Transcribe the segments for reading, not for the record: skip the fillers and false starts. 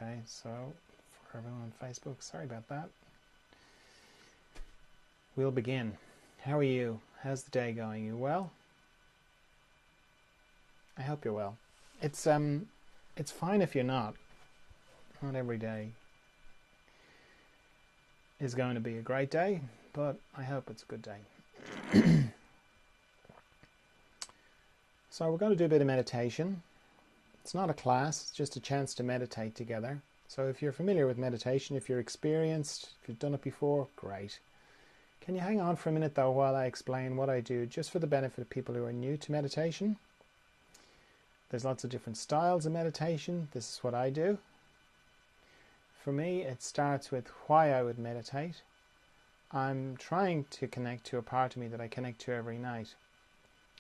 Okay, so for everyone on Facebook, sorry about that. We'll begin. How are you? How's the day going? You well? I hope you're well. It's fine if you're not. Not every day is going to be a great day, but I hope it's a good day. So we're going to do a bit of meditation. It's not a class, it's just a chance to meditate together. So if you're familiar with meditation, if you're experienced, if you've done it before, great. Can you hang on for a minute though while I explain what I do, just for the benefit of people who are new to meditation? There's lots of different styles of meditation. This is what I do. For me, it starts with why I would meditate. I'm trying to connect to a part of me that I connect to every night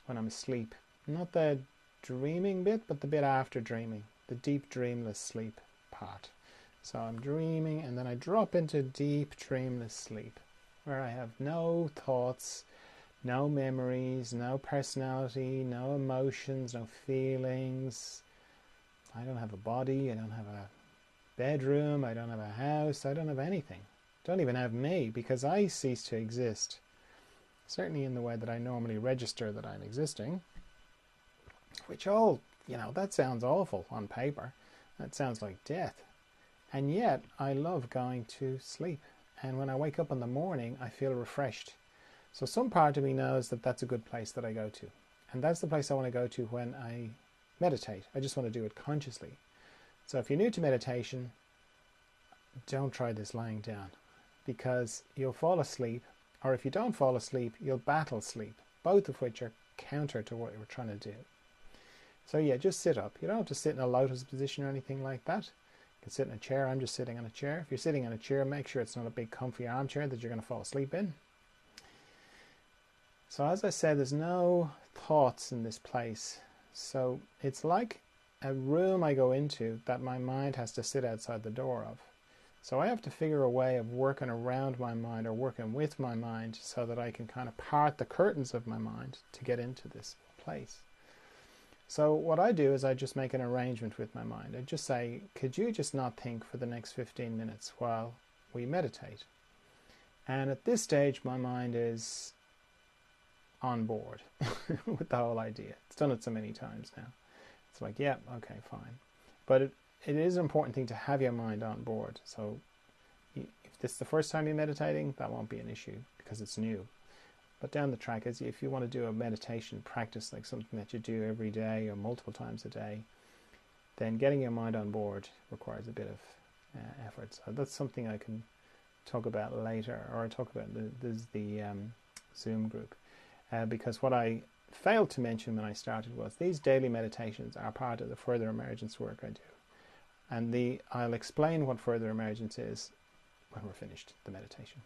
when I'm asleep. Not the dreaming bit, but the bit after dreaming, the deep dreamless sleep part. So I'm dreaming and then I drop into deep dreamless sleep where I have no thoughts, no memories, no personality, no emotions, no feelings. I don't have a body, I don't have a bedroom, I don't have a house, I don't have anything. I don't even have me, because I cease to exist. Certainly in the way that I normally register that I'm existing. Which all, that sounds awful on paper. That sounds like death. And yet, I love going to sleep. And when I wake up in the morning, I feel refreshed. So some part of me knows that that's a good place that I go to. And that's the place I want to go to when I meditate. I just want to do it consciously. So if you're new to meditation, don't try this lying down. Because you'll fall asleep. Or if you don't fall asleep, you'll battle sleep. Both of which are counter to what you're trying to do. So yeah, just sit up. You don't have to sit in a lotus position or anything like that. You can sit in a chair. I'm just sitting on a chair. If you're sitting in a chair, make sure it's not a big comfy armchair that you're going to fall asleep in. So as I said, there's no thoughts in this place. So it's like a room I go into that my mind has to sit outside the door of. So I have to figure a way of working around my mind or working with my mind so that I can kind of part the curtains of my mind to get into this place. So what I do is I just make an arrangement with my mind. I just say, could you just not think for the next 15 minutes while we meditate? And at this stage, my mind is on board with the whole idea. It's done it so many times now. It's like, yeah, okay, fine. But it is an important thing to have your mind on board. So if this is the first time you're meditating, that won't be an issue because it's new. But down the track, if you want to do a meditation practice, like something that you do every day or multiple times a day, then getting your mind on board requires a bit of effort. So that's something I can talk about later, or I talk about the Zoom group. Because what I failed to mention when I started was these daily meditations are part of the further emergence work I do. And I'll explain what further emergence is when we're finished the meditation.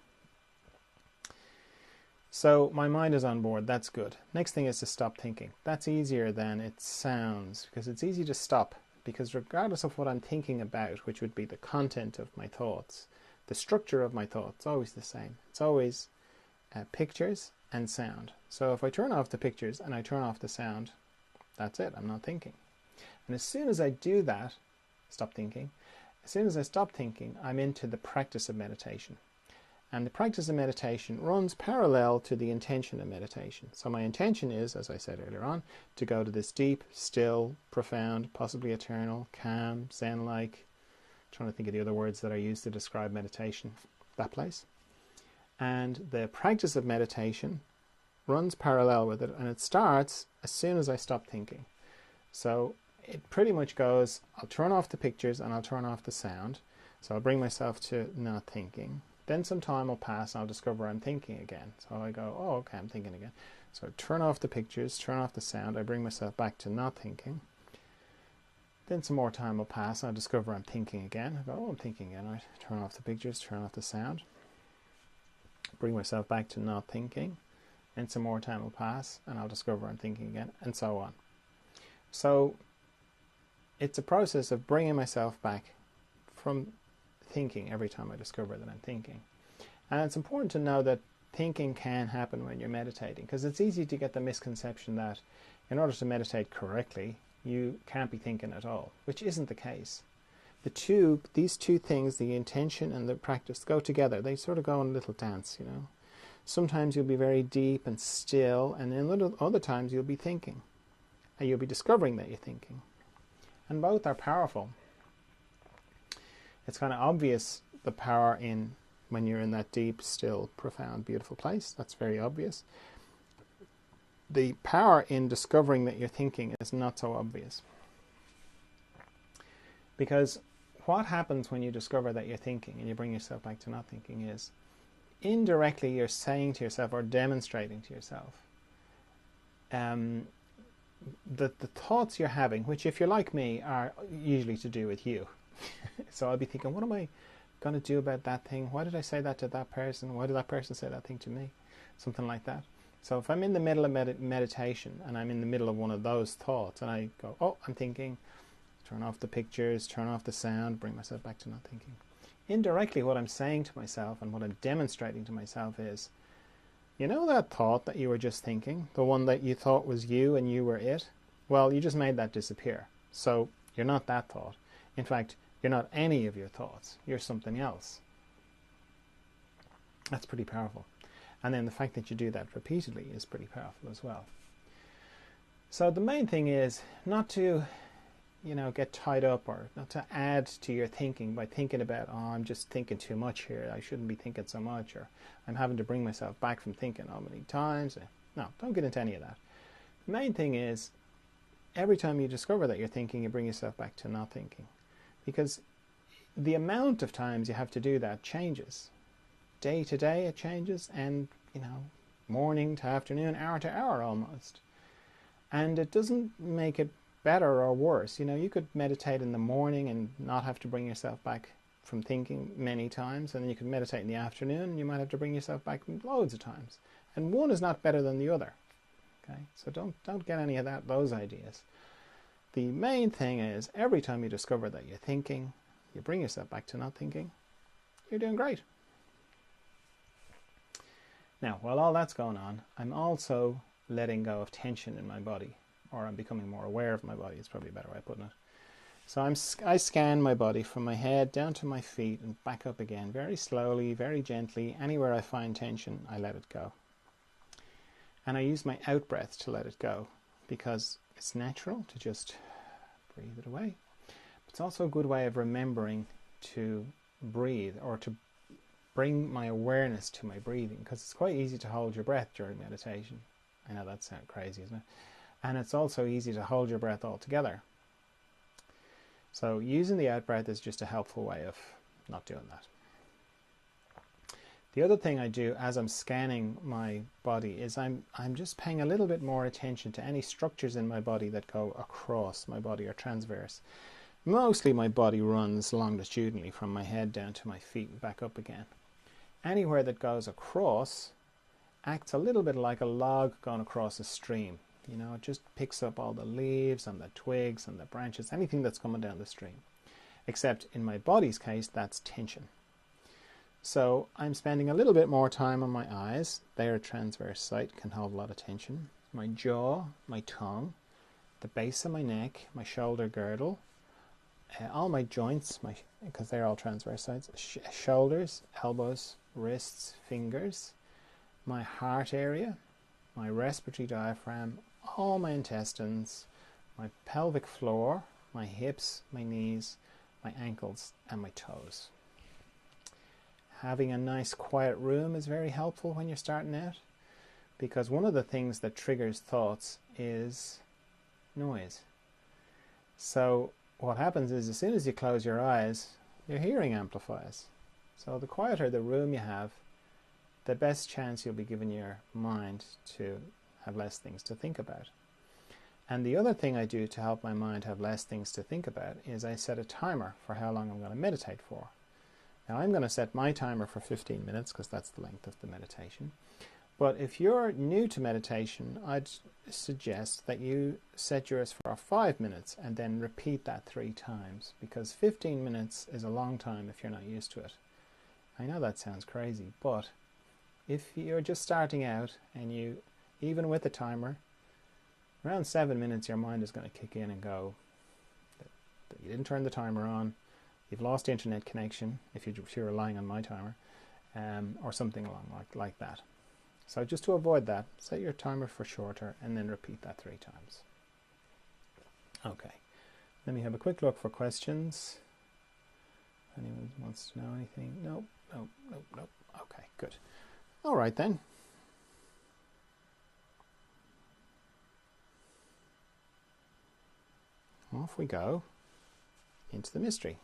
So my mind is on board, that's good. Next thing is to stop thinking. That's easier than it sounds, because it's easy to stop, because regardless of what I'm thinking about, which would be the content of my thoughts, the structure of my thoughts is always the same. It's always pictures and sound. So if I turn off the pictures and I turn off the sound, that's it, I'm not thinking. And as soon as I do that, stop thinking, as soon as I stop thinking, I'm into the practice of meditation. And the practice of meditation runs parallel to the intention of meditation. So my intention is, as I said earlier on, to go to this deep, still, profound, possibly eternal, calm, Zen-like, trying to think of the other words that I use to describe meditation, that place. And the practice of meditation runs parallel with it, and it starts as soon as I stop thinking. So it pretty much goes, I'll turn off the pictures and I'll turn off the sound. So I'll bring myself to not thinking. Then some time will pass and I'll discover I'm thinking again. So I go, oh, okay, I'm thinking again. So I turn off the pictures, turn off the sound. I bring myself back to not thinking. Then some more time will pass and I discover I'm thinking again. I go, oh, I'm thinking again. I turn off the pictures, turn off the sound. Bring myself back to not thinking. And some more time will pass and I'll discover I'm thinking again, and so on. So it's a process of bringing myself back from thinking every time I discover that I'm thinking. And it's important to know that thinking can happen when you're meditating, because it's easy to get the misconception that in order to meditate correctly, you can't be thinking at all, which isn't the case. these two things, the intention and the practice, go together. They sort of go in a little dance, you know. Sometimes you'll be very deep and still, and then other times you'll be thinking, and you'll be discovering that you're thinking. And both are powerful. It's kind of obvious, the power in when you're in that deep, still, profound, beautiful place. That's very obvious. The power in discovering that you're thinking is not so obvious. Because what happens when you discover that you're thinking and you bring yourself back to not thinking is, indirectly you're saying to yourself or demonstrating to yourself that the thoughts you're having, which if you're like me are usually to do with you. So I'll be thinking, what am I going to do about that thing? Why did I say that to that person? Why did that person say that thing to me? Something like that. So if I'm in the middle of meditation and I'm in the middle of one of those thoughts and I go, oh, I'm thinking, turn off the pictures, turn off the sound, bring myself back to not thinking. Indirectly, what I'm saying to myself and what I'm demonstrating to myself is, you know that thought that you were just thinking, the one that you thought was you and you were it? Well, you just made that disappear. So you're not that thought. In fact, you're not any of your thoughts. You're something else. That's pretty powerful. And then the fact that you do that repeatedly is pretty powerful as well. So the main thing is not to, get tied up or not to add to your thinking by thinking about, oh, I'm just thinking too much here. I shouldn't be thinking so much, or I'm having to bring myself back from thinking how many times. No, don't get into any of that. The main thing is, every time you discover that you're thinking, you bring yourself back to not thinking. Because the amount of times you have to do that changes. Day to day it changes, and, morning to afternoon, hour to hour almost. And it doesn't make it better or worse. You could meditate in the morning and not have to bring yourself back from thinking many times, and then you could meditate in the afternoon and you might have to bring yourself back loads of times. And one is not better than the other. Okay? So don't get any of those ideas. The main thing is, every time you discover that you're thinking, you bring yourself back to not thinking, you're doing great. Now, while all that's going on, I'm also letting go of tension in my body, or I'm becoming more aware of my body, is probably a better way of putting it. So I scan my body from my head down to my feet and back up again, very slowly, very gently. Anywhere I find tension, I let it go. And I use my out-breath to let it go, because it's natural to just breathe it away. It's also a good way of remembering to breathe, or to bring my awareness to my breathing, because it's quite easy to hold your breath during meditation. I know that sounds crazy, isn't it? And it's also easy to hold your breath altogether. So using the out-breath is just a helpful way of not doing that. The other thing I do as I'm scanning my body is I'm just paying a little bit more attention to any structures in my body that go across my body or transverse. Mostly my body runs longitudinally from my head down to my feet and back up again. Anywhere that goes across acts a little bit like a log going across a stream. It just picks up all the leaves and the twigs and the branches, anything that's coming down the stream. Except in my body's case, that's tension. So I'm spending a little bit more time on my eyes. Their transverse site can hold a lot of tension. My jaw, my tongue, the base of my neck, my shoulder girdle, all my joints, because they're all transverse sites, shoulders, elbows, wrists, fingers, my heart area, my respiratory diaphragm, all my intestines, my pelvic floor, my hips, my knees, my ankles, and my toes. Having a nice quiet room is very helpful when you're starting out, because one of the things that triggers thoughts is noise. So what happens is, as soon as you close your eyes, your hearing amplifies. So the quieter the room you have, the best chance you'll be giving your mind to have less things to think about. And the other thing I do to help my mind have less things to think about is I set a timer for how long I'm going to meditate for. Now I'm going to set my timer for 15 minutes because that's the length of the meditation. But if you're new to meditation, I'd suggest that you set yours for 5 minutes and then repeat that 3 times, because 15 minutes is a long time if you're not used to it. I know that sounds crazy, but if you're just starting out and you, even with a timer, around 7 minutes your mind is going to kick in and go that you didn't turn the timer on, you've lost internet connection if you're relying on my timer, or something along like that. So just to avoid that, set your timer for shorter and then repeat that 3 times. Okay, let me have a quick look for questions. Anyone wants to know anything? Nope, nope, nope, nope. Okay, good. All right then. Off we go into the mystery.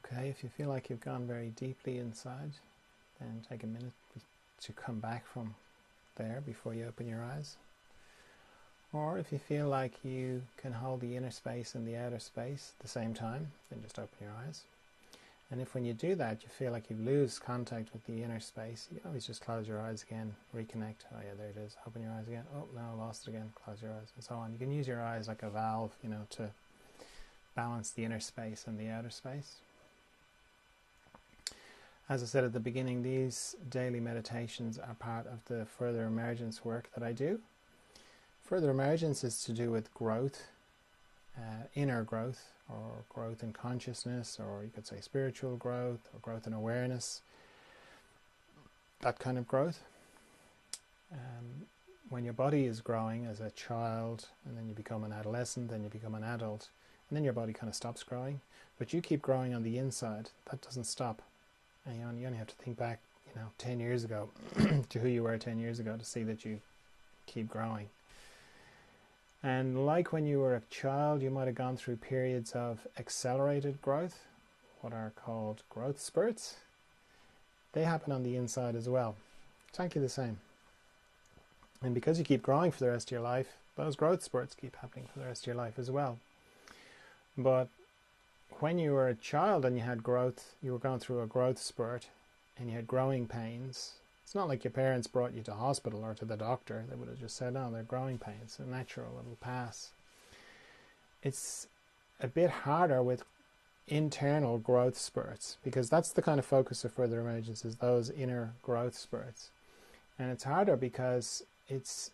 Okay, if you feel like you've gone very deeply inside, then take a minute to come back from there before you open your eyes. Or if you feel like you can hold the inner space and the outer space at the same time, then just open your eyes. And if when you do that you feel like you lose contact with the inner space, you can always just close your eyes again, reconnect. Oh yeah, there it is. Open your eyes again. Oh no, I lost it again. Close your eyes, and so on. You can use your eyes like a valve, to balance the inner space and the outer space. As I said at the beginning, these daily meditations are part of the Further Emergence work that I do. Further Emergence is to do with growth, inner growth, or growth in consciousness, or you could say spiritual growth, or growth in awareness, that kind of growth. When your body is growing as a child, and then you become an adolescent, then you become an adult, and then your body kind of stops growing, but you keep growing on the inside. That doesn't stop. And you only have to think back, 10 years ago to who you were 10 years ago to see that you keep growing. And like when you were a child, you might have gone through periods of accelerated growth, what are called growth spurts. They happen on the inside as well. Exactly the same. And because you keep growing for the rest of your life, those growth spurts keep happening for the rest of your life as well. But when you were a child and you had growth, you were going through a growth spurt and you had growing pains, it's not like your parents brought you to hospital or to the doctor. They would have just said, "No, they're growing pains. They're natural. It'll pass." It's a bit harder with internal growth spurts, because that's the kind of focus of Further Emergence, is those inner growth spurts. And it's harder because it's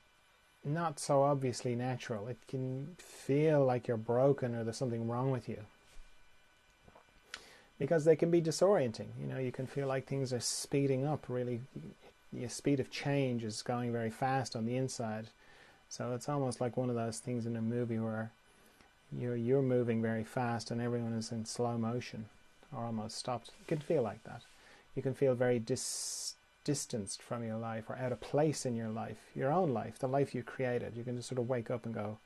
not so obviously natural. It can feel like you're broken or there's something wrong with you, because they can be disorienting. You can feel like things are speeding up really. The speed of change is going very fast on the inside. So it's almost like one of those things in a movie where you're moving very fast and everyone is in slow motion or almost stopped. It can feel like that. You can feel very distanced from your life, or out of place in your life, your own life, the life you created. You can just sort of wake up and go,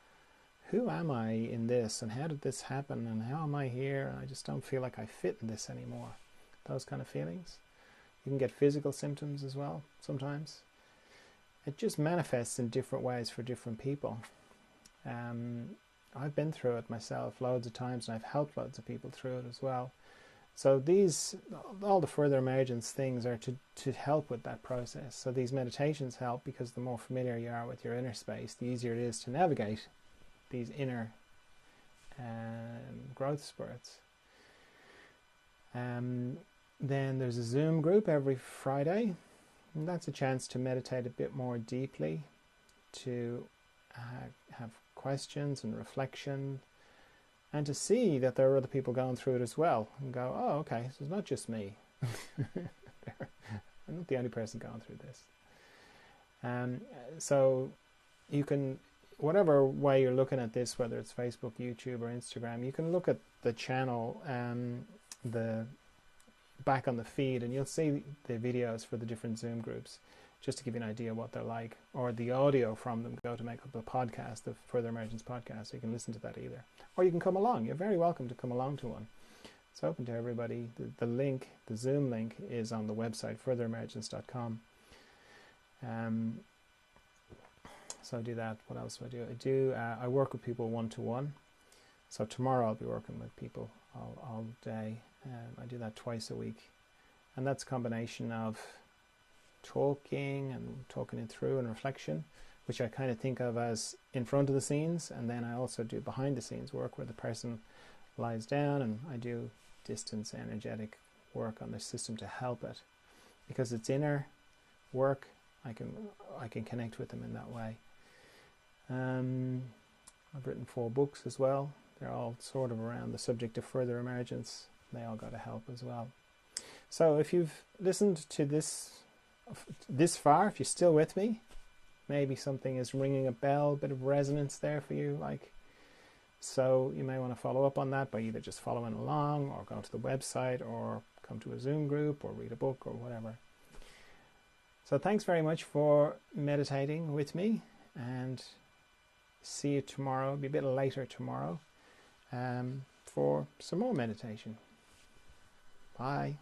who am I in this, and how did this happen, and how am I here, and I just don't feel like I fit in this anymore. Those kind of feelings. You can get physical symptoms as well sometimes. It just manifests in different ways for different people. I've been through it myself loads of times, and I've helped loads of people through it as well. So all the Further Emergence things are to help with that process. So these meditations help because the more familiar you are with your inner space, the easier it is to navigate these inner growth spurts. Then there's a Zoom group every Friday, and that's a chance to meditate a bit more deeply, to have questions and reflection, and to see that there are other people going through it as well, and go, oh, okay, so it's not just me. I'm not the only person going through this. So you can, whatever way you're looking at this, whether it's Facebook, YouTube, or Instagram, you can look at the channel, the back on the feed, and you'll see the videos for the different Zoom groups, just to give you an idea what they're like, or the audio from them go to make up the podcast, the Further Emergence podcast, so you can listen to that either. Or you can come along. You're very welcome to come along to one. It's open to everybody. The link, the Zoom link, is on the website, furtheremergence.com. So I do that. What else do? I work with people one-to-one. So tomorrow I'll be working with people all day. I do that twice a week. And that's a combination of talking it through and reflection, which I kind of think of as in front of the scenes. And then I also do behind the scenes work where the person lies down and I do distance energetic work on the system to help it. Because it's inner work, I can connect with them in that way. I've written 4 books as well. They're all sort of around the subject of Further Emergence. They all got to help as well. So if you've listened to this far, if you're still with me, maybe something is ringing a bell, a bit of resonance there for you. So you may want to follow up on that by either just following along, or go to the website, or come to a Zoom group, or read a book, or whatever. So thanks very much for meditating with me, and see you tomorrow. It'll be a bit later tomorrow for some more meditation. Bye.